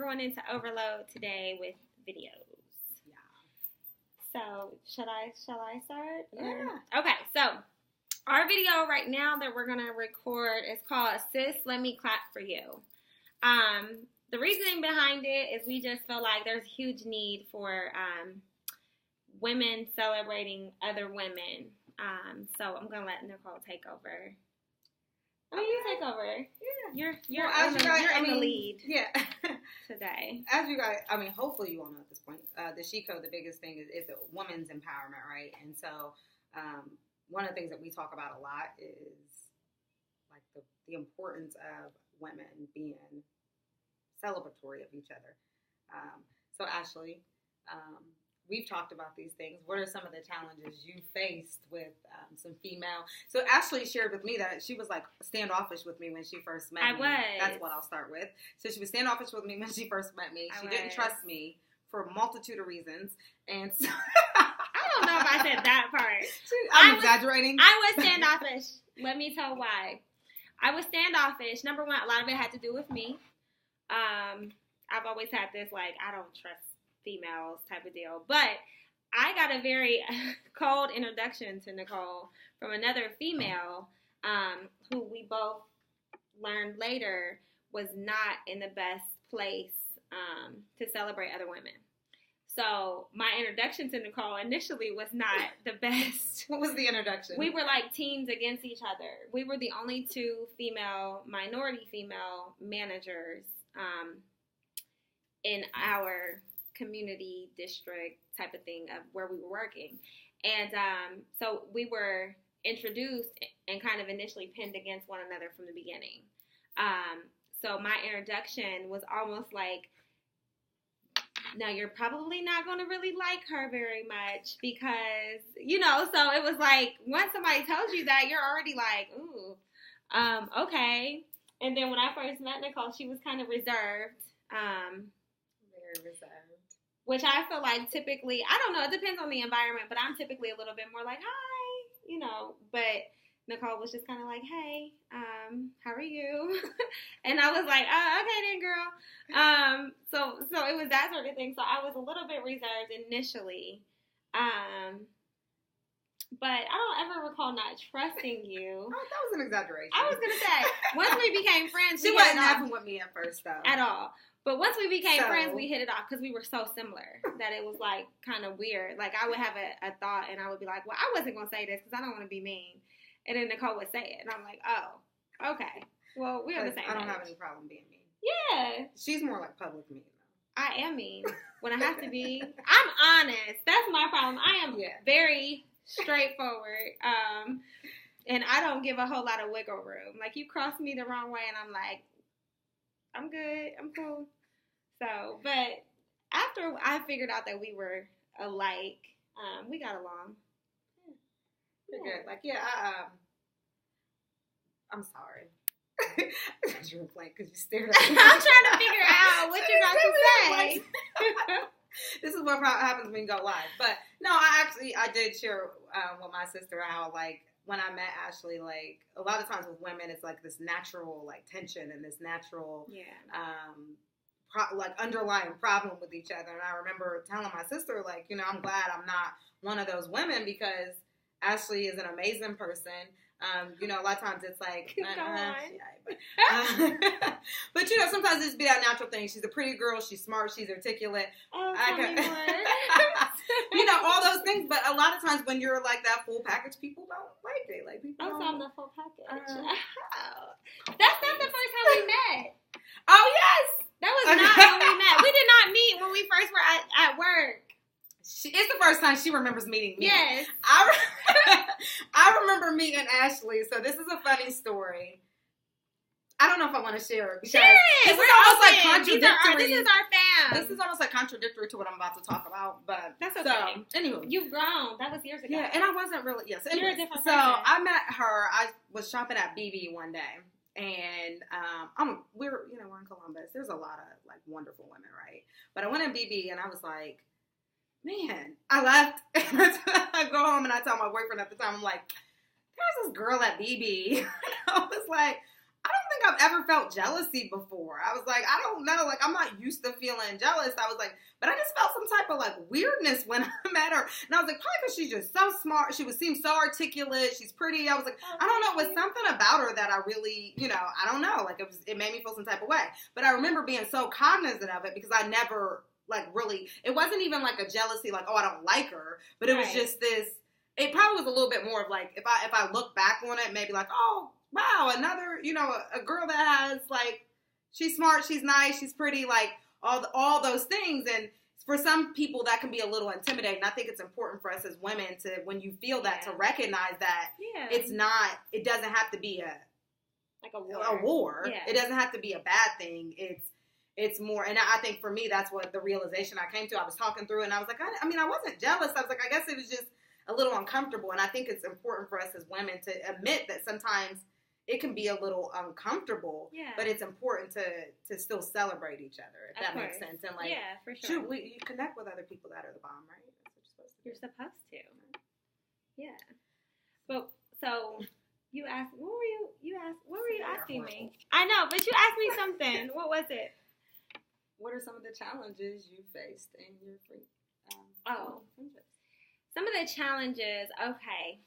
going into overload today with videos. Yeah. So should I start? Yeah. Okay, so our video right now that we're gonna record is called "Sis, Let Me Clap for You." The reasoning behind it is we just feel like there's a huge need for women celebrating other women. So I'm gonna let Nicole take over. You take over. Yeah. You're in the lead. Yeah. Today. As you guys, hopefully you all know at this point, the She Code, the biggest thing is the women's empowerment, right? And so, one of the things that we talk about a lot is like the importance of women being celebratory of each other. So Ashley, we've talked about these things. What are some of the challenges you faced with some female? So Ashley shared with me that she was like standoffish with me when she first met me. That's what I'll start with. So she was standoffish with me when she first met me. She didn't trust me for a multitude of reasons. And so I don't know if I said that part. I'm exaggerating. I was standoffish. Let me tell why. I was standoffish. Number one, a lot of it had to do with me. I've always had this, like, I don't trust females type of deal. But I got a very cold introduction to Nicole from another female who we both learned later was not in the best place to celebrate other women. So my introduction to Nicole initially was not the best. What was the introduction? We were like teams against each other. We were the only two minority female managers in our community district type of thing of where we were working. And so we were introduced and kind of initially pinned against one another from the beginning. So my introduction was almost like, now you're probably not going to really like her very much because, so it was like once somebody tells you that, you're already like, ooh, okay. And then when I first met Nicole, she was kind of reserved. Very reserved. Which I feel like typically, I don't know, it depends on the environment, but I'm typically a little bit more like, hi, but Nicole was just kind of like, hey, how are you? And I was like, okay then, girl. So it was that sort of thing. So I was a little bit reserved initially. But I don't ever recall not trusting you. Oh, that was an exaggeration. I was going to say, once we became friends, she wasn't having with me at first, though. At all. But once we became friends, we hit it off because we were so similar that it was like kind of weird. Like I would have a thought and I would be like, well, I wasn't going to say this because I don't want to be mean. And then Nicole would say it. And I'm like, oh, okay. Well, we're on the same page. I don't have any problem being mean. Yeah. She's more like public mean, though. I am mean when I have to be. I'm honest. That's my problem. I am very straightforward. And I don't give a whole lot of wiggle room. Like, you cross me the wrong way and I'm like, I'm good. I'm cool. So, but after I figured out that we were alike, we got along. You're good. Like, I'm sorry. You were playing because you stared at me. I'm trying to figure out what you're about to say. This is what happens when you go live. But no, I did share with my sister how, like, when I met Ashley, like, a lot of times with women, it's like this natural, like, tension and this natural, underlying problem with each other. And I remember telling my sister, like, I'm glad I'm not one of those women because Ashley is an amazing person. A lot of times it's like, but sometimes it's be that natural thing. She's a pretty girl. She's smart. She's articulate. Oh, all those things. But a lot of times when you're like that full package, people don't like it. Like people. So I'm the full package. That's not the first time we met. Oh yes, that was not when we met. We did not meet when we first were at work. It's the first time she remembers meeting me. Yes. I remember meeting Ashley, so this is a funny story. I don't know if I want to share it because this is almost like contradictory. This is our fam. This is almost like contradictory to what I'm about to talk about, but that's okay. So, anyway, you've grown. That was years ago. Yeah, and I wasn't really. Yes, so you're a different person. So I met her. I was shopping at BB one day, and we're in Columbus. There's a lot of like wonderful women, right? But I went in BB, and I was like, man, I left. I go home and I tell my boyfriend at the time, I'm like, there's this girl at BB. I was like, I don't think I've ever felt jealousy before. I was like, I don't know. Like, I'm not used to feeling jealous. I was like, but I just felt some type of like weirdness when I met her. And I was like, probably because she's just so smart. She would seem so articulate. She's pretty. I was like, I don't know. It was something about her that I really, I don't know. Like, it made me feel some type of way. But I remember being so cognizant of it because I never like really, it wasn't even like a jealousy, like, oh, I don't like her. But it was just this, it probably was a little bit more of like, if I look back on it, maybe like, oh, wow, another, a girl that has like, she's smart, she's nice, she's pretty, like all those things. And for some people that can be a little intimidating. I think it's important for us as women to, when you feel that, to recognize that it's not, it doesn't have to be a war. Yeah. It doesn't have to be a bad thing. It's more, and I think for me, that's what the realization I came to. I was talking through and I was like, I wasn't jealous. I was like, I guess it was just a little uncomfortable. And I think it's important for us as women to admit that sometimes it can be a little uncomfortable, but it's important to still celebrate each other, if that makes sense. And like, for sure. You connect with other people that are the bomb, right? That's what you're supposed to. Yeah. But so you asked, what were you asking me? I know, but you asked me something. What was it? What are some of the challenges you faced in your friendships? Some of the challenges, okay.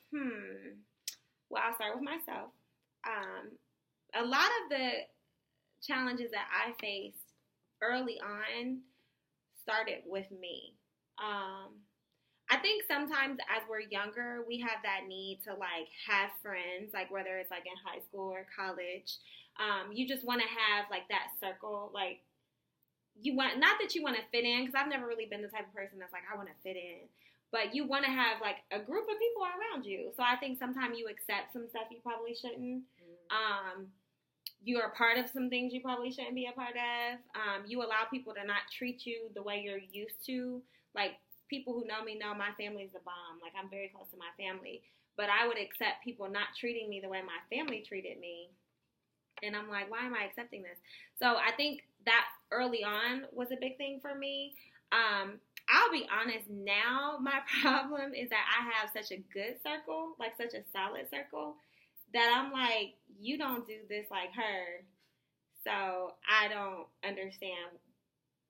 Well, I'll start with myself. A lot of the challenges that I faced early on started with me. I think sometimes as we're younger, we have that need to like have friends, like whether it's like in high school or college. You just want to have like that circle, like you want, not that you want to fit in, because I've never really been the type of person that's like, I want to fit in. But you want to have, like, a group of people around you. So I think sometimes you accept some stuff you probably shouldn't. You are part of some things you probably shouldn't be a part of. You allow people to not treat you the way you're used to. Like, people who know me know my family is the bomb. Like, I'm very close to my family. But I would accept people not treating me the way my family treated me. And I'm like, why am I accepting this? So I think that early on was a big thing for me. I'll be honest, now my problem is that I have such a good circle, like such a solid circle, that I'm like, you don't do this like her, so I don't understand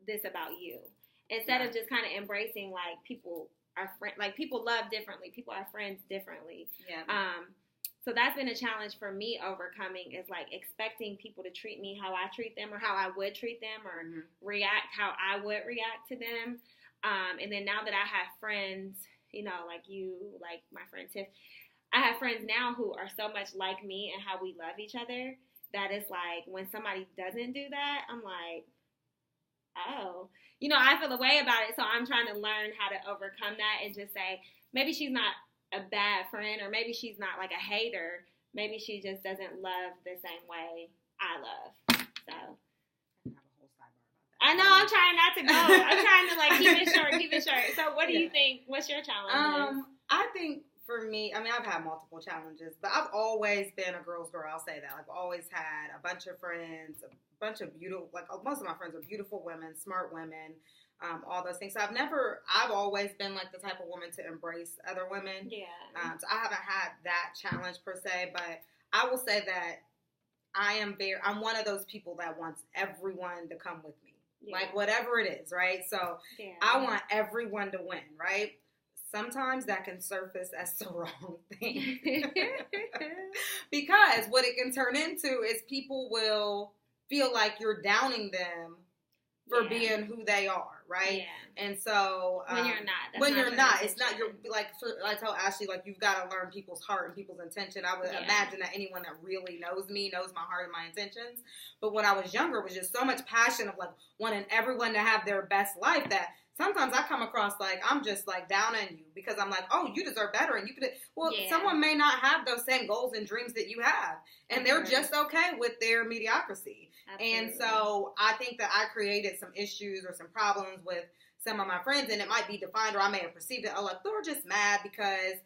this about you. Instead of just kind of embracing, like, people are like people love differently, people are friends differently. Yeah. So that's been a challenge for me overcoming, is like expecting people to treat me how I treat them or how I would treat them, or react how I would react to them. And then now that I have friends, like you, like my friend Tiff, I have friends now who are so much like me and how we love each other that it's like when somebody doesn't do that, I'm like, oh, I feel a way about it. So I'm trying to learn how to overcome that and just say, maybe she's not a bad friend, or maybe she's not like a hater. Maybe she just doesn't love the same way I love. So I know, I'm trying not to go. I'm trying to like keep it short. So what do you think? What's your challenge? I think for me, I've had multiple challenges, but I've always been a girl's girl. I'll say that. I've always had a bunch of friends, a bunch of beautiful, like most of my friends are beautiful women, smart women, all those things. So I've always been like the type of woman to embrace other women. Yeah. So I haven't had that challenge per se, but I will say that I'm one of those people that wants everyone to come with me. Yeah. Like, whatever it is, right? So, I want everyone to win, right? Sometimes that can surface as the wrong thing. Because what it can turn into is people will feel like you're downing them for being who they are, right? Yeah. And so when you're not, it's not. You're like, I tell Ashley, like, you've got to learn people's heart and people's intention. I would imagine that anyone that really knows me knows my heart and my intentions. But when I was younger, it was just so much passion of like wanting everyone to have their best life that sometimes I come across like I'm just like down on you because I'm like, oh, you deserve better, and you could. Well, someone may not have those same goals and dreams that you have, and they're just okay with their mediocrity. Absolutely. And so I think that I created some issues or some problems with some of my friends, and it might be defined, or I may have perceived it, oh, like, they're just mad because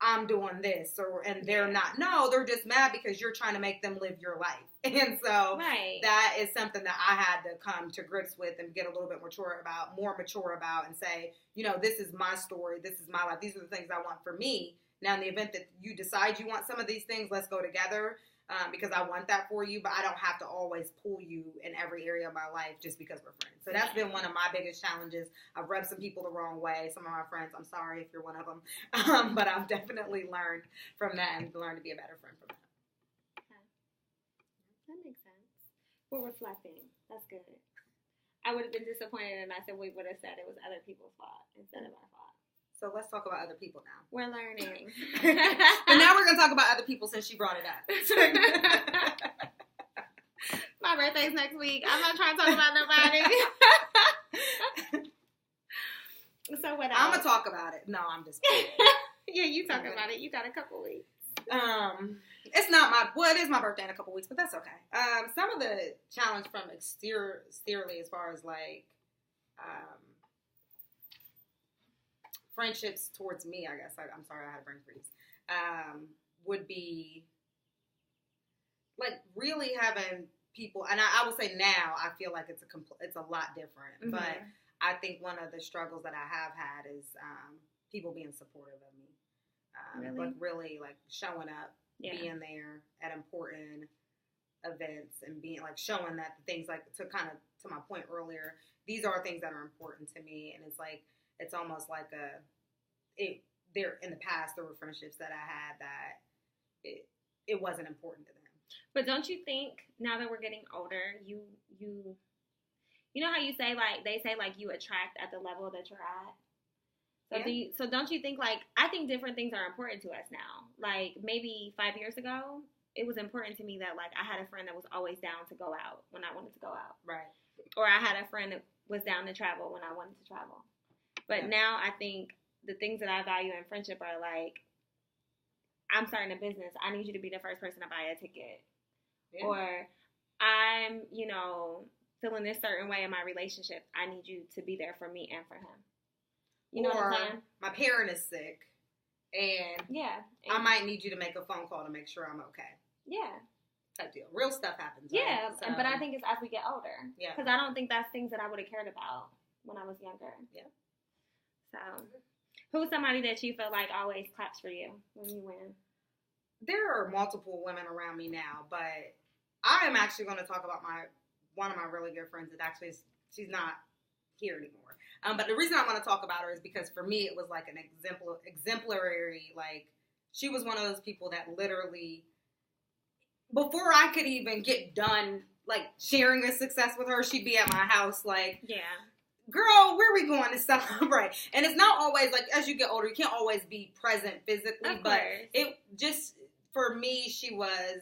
I'm doing this, and they're not. No, they're just mad because you're trying to make them live your life. And so that is something that I had to come to grips with and get a little bit more mature about and say, this is my story. This is my life. These are the things I want for me. Now, in the event that you decide you want some of these things, let's go together. because I want that for you, but I don't have to always pull you in every area of my life just because we're friends. So that's been one of my biggest challenges. I've rubbed some people the wrong way. Some of my friends, I'm sorry if you're one of them, but I've definitely learned from that and learned to be a better friend from that. Okay. That makes sense. We're reflecting. That's good. I would have been disappointed, and I said we would have said it was other people's fault instead of our fault. So let's talk about other people now. We're learning. But now we're going to talk about other people since she brought it up. My birthday's next week. I'm not trying to talk about nobody. So what else? I'm going to talk about it. No, I'm just kidding. Yeah, you talk about it. You got a couple weeks. It's not it is my birthday in a couple weeks, but that's okay. Some of the challenge from exteriorly as far as like, friendships towards me, I guess. I'm sorry, I had a brain freeze. Would be like really having people, and I would say now I feel like it's a lot different. Mm-hmm. But I think one of the struggles that I have had is people being supportive of me, like really like showing up, being there at important events, and being like showing that the things like to my point earlier, these are things that are important to me, and it's like. It's almost like there in the past there were friendships that I had that it wasn't important to them. But don't you think now that we're getting older, you know how you say like they say like you attract at the level that you're at. So don't you think like I think different things are important to us now. Like maybe 5 years ago, it was important to me that like I had a friend that was always down to go out when I wanted to go out. Right. Or I had a friend that was down to travel when I wanted to travel. But now I think the things that I value in friendship are like, I'm starting a business. I need you to be the first person to buy a ticket. Yeah. Or I'm, feeling this certain way in my relationship. I need you to be there for me and for him. You know what I'm saying? My parent is sick, and I might need you to make a phone call to make sure I'm okay. Yeah. Type deal. Real stuff happens. Yeah, right? So, but I think it's as we get older. Yeah. Because I don't think that's things that I would have cared about when I was younger. Yeah. So, who's somebody that you feel like always claps for you when you win? There are multiple women around me now, but I am actually going to talk about one of my really good friends that actually she's not here anymore. But the reason I want to talk about her is because for me it was like an exemplary, like she was one of those people that literally, before I could even get done like sharing a success with her, she'd be at my house like, girl, where are we going to celebrate? And it's not always, like, as you get older, you can't always be present physically. But it just, for me, she was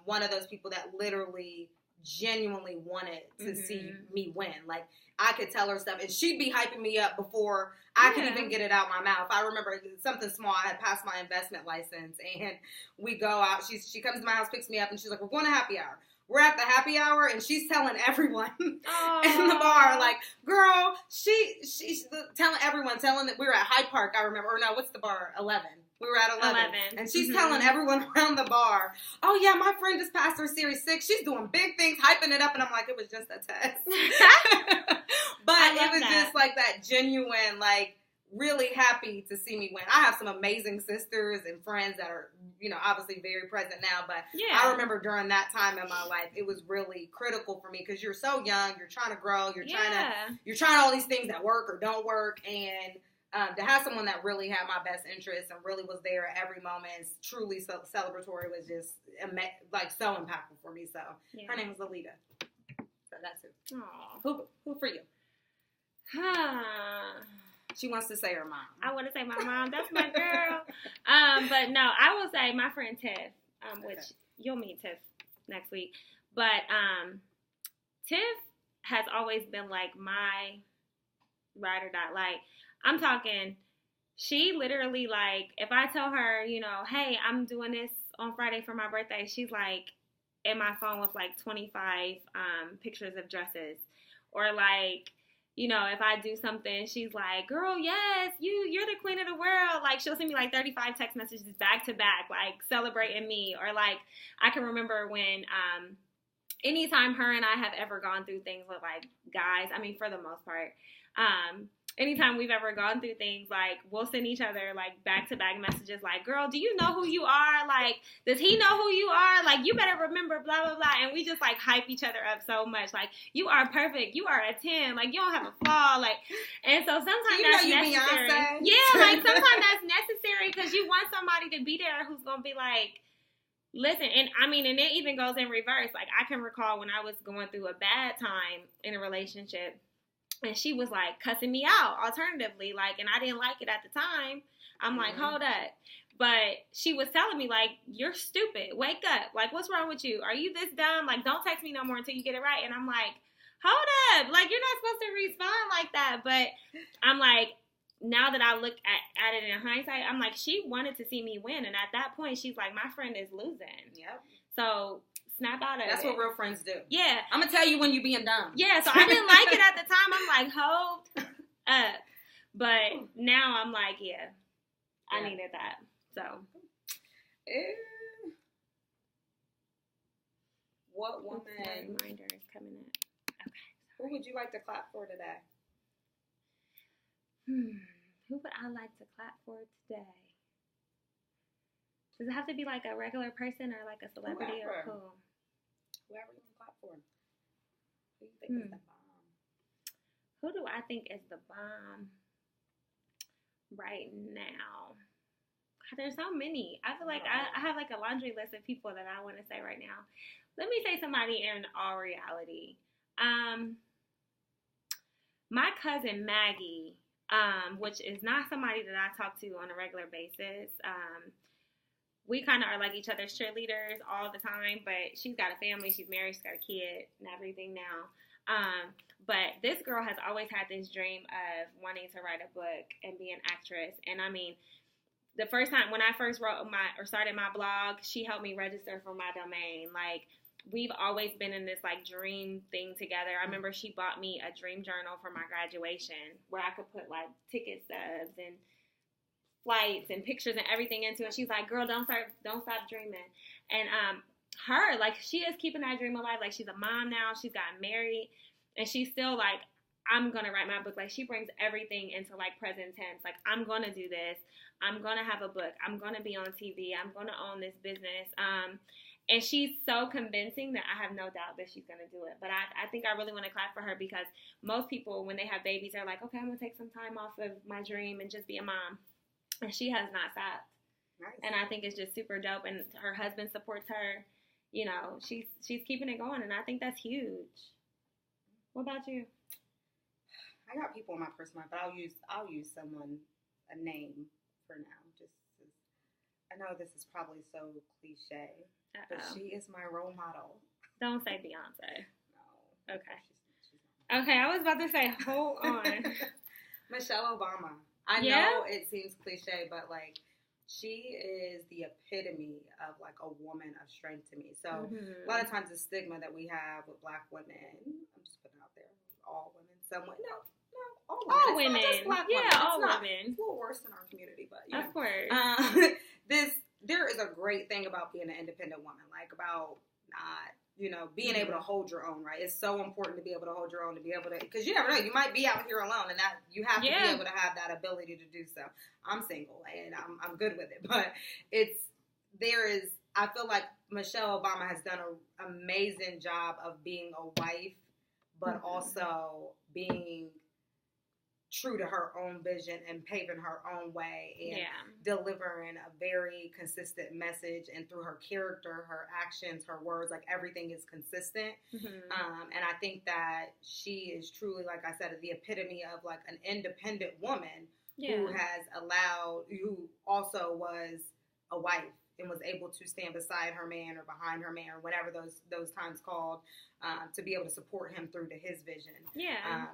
one of those people that literally genuinely wanted to see me win. Like, I could tell her stuff, and she'd be hyping me up before I could even get it out my mouth. I remember something small. I had passed my investment license, and we go out. She comes to my house, picks me up, and she's like, we're going to happy hour. We're at the happy hour, and she's telling everyone in the bar, like, girl, she's telling everyone, that we were at Hyde Park, I remember. Or no, what's the bar? 11. We were at 11. And she's telling everyone around the bar, oh, yeah, my friend just passed her Series 6. She's doing big things, hyping it up. And I'm like, it was just a test. But it was just like that genuine, like, really happy to see me win. I have some amazing sisters and friends that are, obviously very present now. But I remember during that time in my life, it was really critical for me because you're so young, you're trying to grow, you're trying all these things that work or don't work, and to have someone that really had my best interests and really was there at every moment, truly celebratory, was just like so impactful for me. So her name was Lolita. So that's it. Aww. Who for you? She wants to say her mom. I want to say my mom. That's my girl. But no, I will say my friend Tiff, which you'll meet Tiff next week. But Tiff has always been like my ride or die. Like, I'm talking, she literally, like, if I tell her, hey, I'm doing this on Friday for my birthday, she's like in my phone with like 25 pictures of dresses. Or like, if I do something, she's like, girl, yes, you're the queen of the world. Like, she'll send me like 35 text messages back to back, like celebrating me. Or like, I can remember when, anytime her and I have ever gone through things with like guys, I mean, for the most part, anytime we've ever gone through things, like, we'll send each other, like, back-to-back messages, like, girl, do you know who you are? Like, does he know who you are? Like, you better remember, blah, blah, blah. And we just, like, hype each other up so much. Like, you are perfect. You are a 10. Like, you don't have a flaw. Like, and so sometimes that's necessary. Beyonce? Yeah, like, sometimes that's necessary because you want somebody to be there who's going to be like, listen, and I mean, and it even goes in reverse. Like, I can recall when I was going through a bad time in a relationship, and she was, like, cussing me out alternatively, like, and I didn't like it at the time. I'm like, hold up. But she was telling me, like, you're stupid. Wake up. Like, what's wrong with you? Are you this dumb? Like, don't text me no more until you get it right. And I'm like, hold up. Like, you're not supposed to respond like that. But I'm like, now that I look at it in hindsight, I'm like, she wanted to see me win. And at that point, she's like, my friend is losing. Yep. So snap out of it. That's what real friends do. Yeah. I'm going to tell you when you being dumb. Yeah, so I didn't like it at the time. I'm like, hold up. But now I'm like, yeah, I needed that. So. What woman? Reminder is coming up. Okay. Who would you like to clap for today? Who would I like to clap for today? Does it have to be like a regular person or like a celebrity or who? Whoever you want to clap for. Who do you think is the bomb? Who do I think is the bomb right now? God, there's so many. I feel like I have like a laundry list of people that I want to say right now. Let me say somebody in all reality. My cousin Maggie, which is not somebody that I talk to on a regular basis. We kind of are like each other's cheerleaders all the time, but she's got a family, she's married, she's got a kid and everything now. But this girl has always had this dream of wanting to write a book and be an actress. And I mean, the first time when I first started my blog, she helped me register for my domain. Like, we've always been in this like dream thing together. I remember she bought me a dream journal for my graduation where I could put like ticket stubs and flights and pictures and everything into it. She's like, girl, don't stop dreaming. And her, like, she is keeping that dream alive. Like, she's a mom now, she's gotten married, and she's still like, I'm gonna write my book. Like, she brings everything into like present tense. Like, I'm gonna do this, I'm gonna have a book, I'm gonna be on TV, I'm gonna own this business. And she's so convincing that I have no doubt that she's going to do it. But I think I really want to clap for her because most people, when they have babies, are like, okay, I'm going to take some time off of my dream and just be a mom. And she has not stopped. Nice. And I think it's just super dope. And her husband supports her. You know, she's keeping it going. And I think that's huge. What about you? I got people in my personal life, but I'll use someone, a name for now. I know this is probably so cliche. But she is my role model. Don't say Beyonce. No. Okay. She's not. Okay, I was about to say, hold on. Michelle Obama. I know it seems cliche, but like, she is the epitome of like a woman of strength to me. So a lot of times the stigma that we have with Black women, I'm just putting out there, all women, some women, no, all women. It's not just Black women. All women. It's a little worse in our community, but of course. There is a great thing about being an independent woman, like about not, being able to hold your own, right? It's so important to be able to hold your own, to be able to, because you never know, you might be out here alone, and that you have to be able to have that ability to do so. I'm single, and I'm good with it, but I feel like Michelle Obama has done an amazing job of being a wife, but also being true to her own vision and paving her own way and delivering a very consistent message, and through her character, her actions, her words, like everything is consistent. And I think that she is truly, like I said, the epitome of like an independent woman who also was a wife and was able to stand beside her man or behind her man or whatever those times called, to be able to support him through to his vision.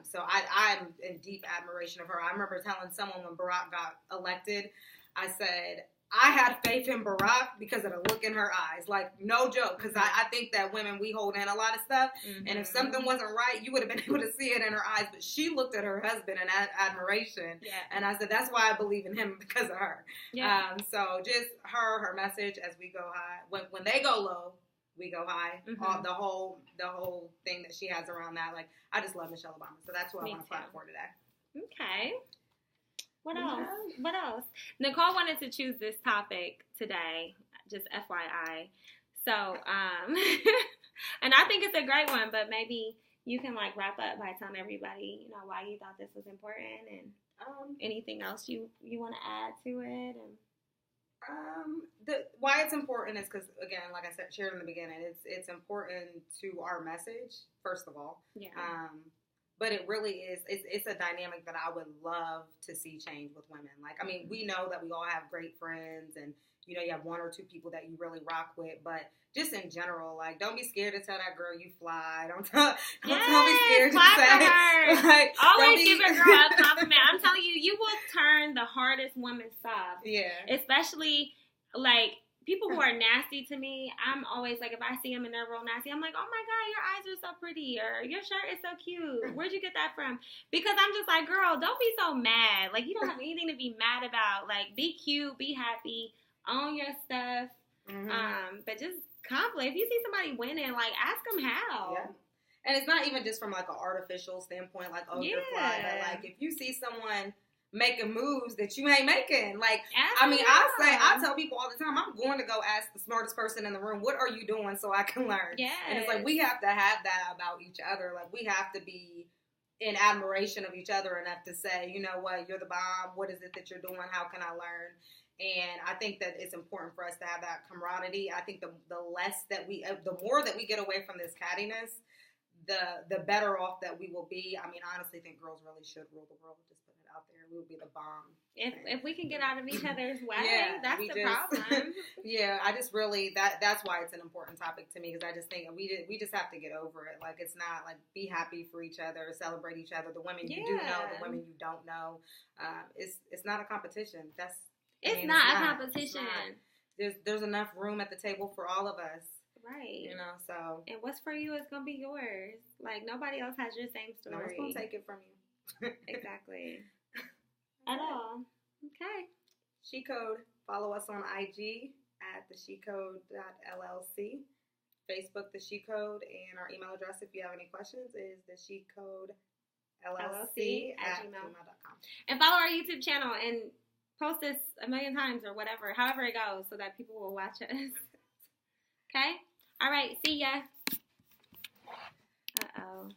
So I'm in deep admiration of her. I remember telling someone when Barack got elected, I said, I had faith in Barack because of the look in her eyes. Like, no joke, because I think that women, we hold in a lot of stuff, and if something wasn't right, you would have been able to see it in her eyes. But she looked at her husband in admiration, and I said, that's why I believe in him, because of her. So just her message as we go high. When they go low, we go high. The whole thing that she has around that. Like, I just love Michelle Obama. So that's what I want to clap for today. Okay. What else? What else? Nicole wanted to choose this topic today, just FYI. So, and I think it's a great one, but maybe you can like wrap up by telling everybody, you know, why you thought this was important and anything else you want to add to it. And why it's important is because, again, like I said, shared in the beginning, it's important to our message, first of all. Yeah. But it really is, it's a dynamic that I would love to see change with women. Like, I mean, we know that we all have great friends and, you know, you have one or two people that you really rock with, but just in general, like, don't be scared to tell that girl you fly. Don't be scared to say. Like, always give a girl a compliment. I'm telling you, you will turn the hardest woman soft. Yeah. Especially, like, people who are nasty to me, I'm always like, if I see them and they're real nasty, I'm like, oh my God, your eyes are so pretty, or your shirt is so cute. Where'd you get that from? Because I'm just like, girl, don't be so mad. Like, you don't have anything to be mad about. Like, be cute, be happy, own your stuff. But just compliment. If you see somebody winning, like, ask them how. Yeah. And it's not even just from like an artificial standpoint, like, oh, you're fly, but like, if you see someone making moves that you ain't making. Like, I tell people all the time, I'm going to go ask the smartest person in the room, what are you doing so I can learn? Yes. And it's like, we have to have that about each other. Like, we have to be in admiration of each other enough to say, you know what, you're the bomb. What is it that you're doing? How can I learn? And I think that it's important for us to have that camaraderie. I think the more that we get away from this cattiness, the better off that we will be. I mean, I honestly think girls really should rule the world. Just put it out there. We would be the bomb. If we can get out of each other's way, that's the problem. Yeah, I just really, that's why it's an important topic to me, because I just think we just have to get over it. Like, it's not like, be happy for each other, celebrate each other. The women you do know, the women you don't know. It's not a competition. It's not a competition. There's enough room at the table for all of us. Right. You know, so. And what's for you is going to be yours. Like, nobody else has your same story. No one's going to take it from you. Exactly. At all. Okay. She Code. Follow us on IG at theshecode.llc. Facebook, The She Code. And our email address, if you have any questions, is theshecodellc@gmail.com. And follow our YouTube channel and post this 1,000,000 times or whatever, however it goes, so that people will watch us. Okay? All right. See ya. Uh-oh.